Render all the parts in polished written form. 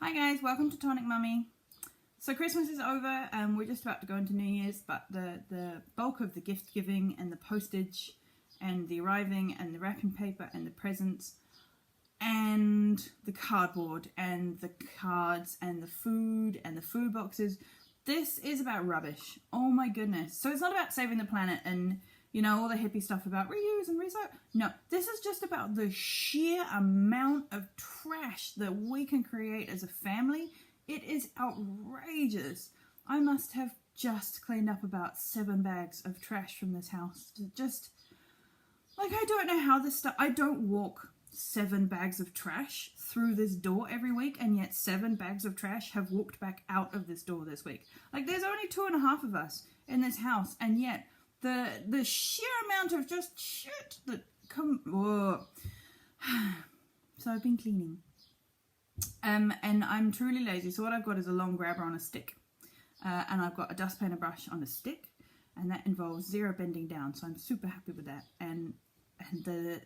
Hi guys, welcome to Tonic Mummy. So Christmas is over and we're just about to go into New Year's, but the bulk of the gift giving and the postage and the arriving and the wrapping paper and the presents and the cardboard and the cards and the food boxes, this is about rubbish. Oh my goodness. So it's not about saving the planet and, you know, all the hippie stuff about reuse and recycle. No, this is just about the sheer amount of trash that we can create as a family. It is outrageous. I must have just cleaned up about 7 bags of trash from this house. Just, like, I don't know how this stuff... I don't walk 7 bags of trash through this door every week, and yet 7 bags of trash have walked back out of this door this week. Like, there's only 2.5 of us in this house, and yet the sheer amount of just shit that come... Whoa. So I've been cleaning. And I'm truly lazy, so what I've got is a long grabber on a stick. And I've got a dustpan and brush on a stick, and that involves 0 bending down, so I'm super happy with that. And the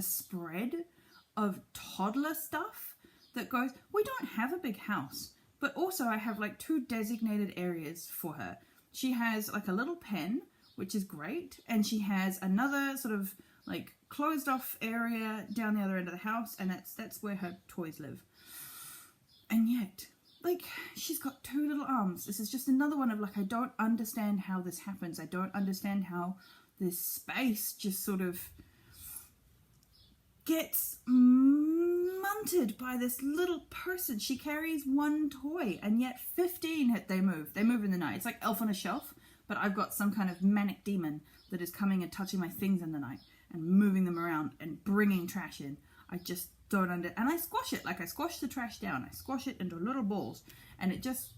spread of toddler stuff that goes... We don't have a big house, but also I have like 2 designated areas for her. She has like a little pen, which is great, and she has another sort of like closed off area down the other end of the house, and that's where her toys live. And yet, like, she's got 2 little arms. This is just another one of like, I don't understand how this happens. I don't understand how this space just sort of gets munted by this little person. She carries 1 toy, and yet 15 they move. They move in the night. It's like Elf on a Shelf, but I've got some kind of manic demon that is coming and touching my things in the night and moving them around and bringing trash in. I just don't and I squash it. Like, I squash the trash down. I squash it into little balls, and it just...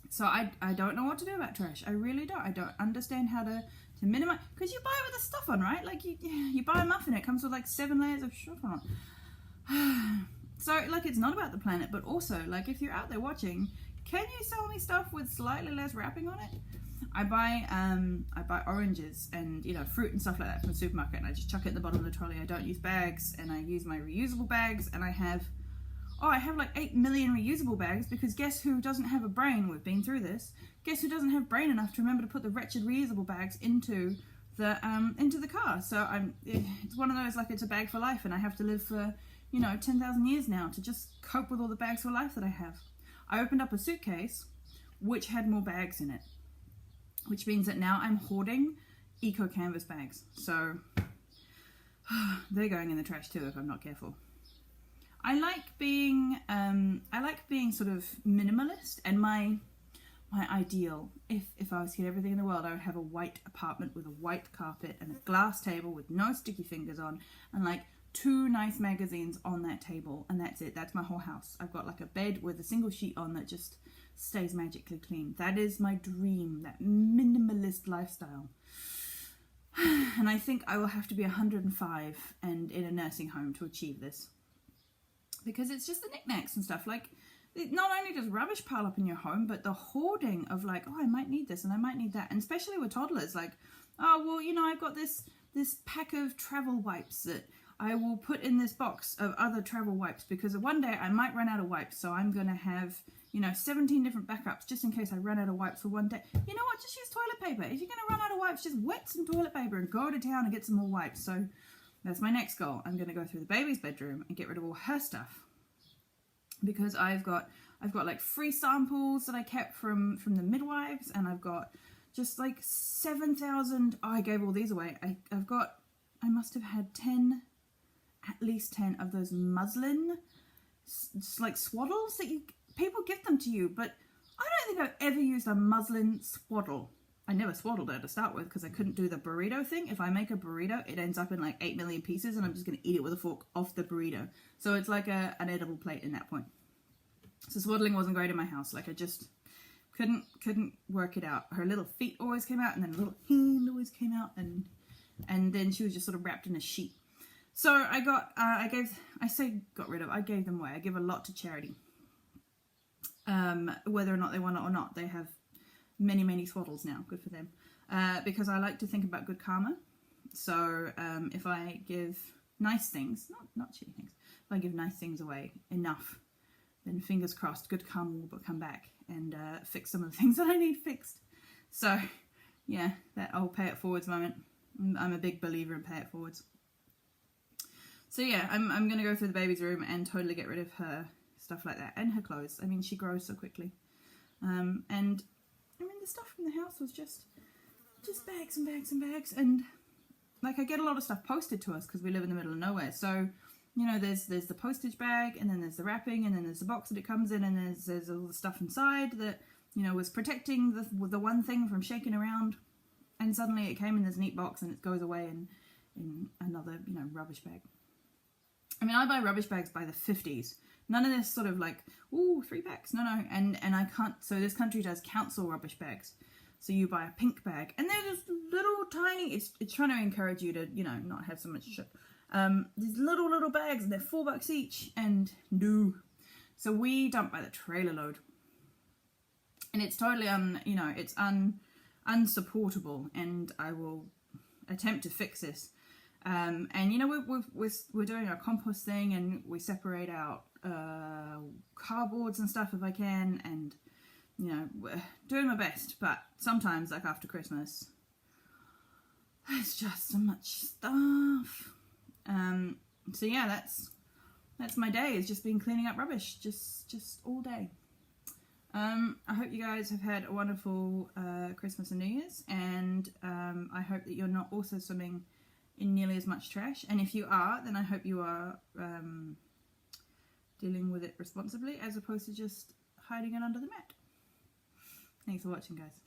So I don't know what to do about trash. I really don't. I don't understand how to minimize... Because you buy it with the stuff on, right? Like, you buy a muffin, it comes with like 7 layers of stuff on. So, like, it's not about the planet, but also, like, if you're out there watching, can you sell me stuff with slightly less wrapping on it? I buy oranges and, you know, fruit and stuff like that from the supermarket, and I just chuck it at the bottom of the trolley. I don't use bags, and I use my reusable bags, and I have like 8 million reusable bags, because guess who doesn't have a brain? We've been through this. Guess who doesn't have brain enough to remember to put the wretched reusable bags into the car? So it's one of those, like, it's a bag for life, and I have to live for, you know, 10,000 years now to just cope with all the bags for life that I have. I opened up a suitcase which had more bags in it, which means that now I'm hoarding eco canvas bags. So they're going in the trash too if I'm not careful. I like being sort of minimalist, and my ideal, if I was to get everything in the world, I would have a white apartment with a white carpet and a glass table with no sticky fingers on, and like 2 nice magazines on that table, and that's it. That's my whole house. I've got like a bed with a single sheet on that just stays magically clean. That is my dream, that minimalist lifestyle. And I think I will have to be 105 and in a nursing home to achieve this, because it's just the knickknacks and stuff. Like, not only does rubbish pile up in your home, but the hoarding of like, oh, I might need this and I might need that, and especially with toddlers, like, oh, well, you know, I've got this pack of travel wipes that I will put in this box of other travel wipes, because one day I might run out of wipes, so I'm going to have, you know, 17 different backups just in case I run out of wipes for one day. You know what? Just use toilet paper. If you're going to run out of wipes, just wet some toilet paper and go to town and get some more wipes. So that's my next goal. I'm going to go through the baby's bedroom and get rid of all her stuff, because I've got like free samples that I kept from the midwives, and I've got just like 7,000. Oh, I gave all these away. I must have had at least 10 of those muslin like swaddles that people give them to you, but I don't think I've ever used a muslin swaddle. I never swaddled it to start with, because I couldn't do the burrito thing. If I make a burrito, it ends up in like 8 million pieces, and I'm just going to eat it with a fork off the burrito. So it's like an edible plate in that point. So swaddling wasn't great in my house. Like, I just couldn't work it out. Her little feet always came out, and then a little hand always came out, and then she was just sort of wrapped in a sheet. So I gave them away. I give a lot to charity. Whether or not they want it or not, they have many, many swaddles now. Good for them. Because I like to think about good karma. So if I give nice things, not shitty things, if I give nice things away enough, then fingers crossed, good karma will come back and fix some of the things that I need fixed. So yeah, that old pay it forwards moment. I'm a big believer in pay it forwards. So yeah, I'm going to go through the baby's room and totally get rid of her stuff like that and her clothes. I mean, she grows so quickly. And I mean, the stuff from the house was just bags and bags and bags. And like, I get a lot of stuff posted to us because we live in the middle of nowhere. So, you know, there's the postage bag, and then there's the wrapping, and then there's the box that it comes in, and there's all the stuff inside that, you know, was protecting the one thing from shaking around. And suddenly it came in this neat box and it goes away in another, you know, rubbish bag. I mean, I buy rubbish bags by the 50s. None of this sort of like, ooh, 3 packs. No. And I can't, so this country does council rubbish bags. So you buy a pink bag, and they're just little tiny, it's trying to encourage you to, you know, not have so much shit. These little bags, and they're $4 each, and no. So we dump by the trailer load. And it's totally it's unsupportable, and I will attempt to fix this. And you know, we're doing our compost thing, and we separate out cardboards and stuff if I can, and you know, we're doing my best. But sometimes, like after Christmas, there's just so much stuff. So yeah, that's my day. It's just been cleaning up rubbish, just all day. I hope you guys have had a wonderful Christmas and New Year's, and I hope that you're not also swimming in nearly as much trash. And if you are, then I hope you are dealing with it responsibly, as opposed to just hiding it under the mat. Thanks for watching, guys.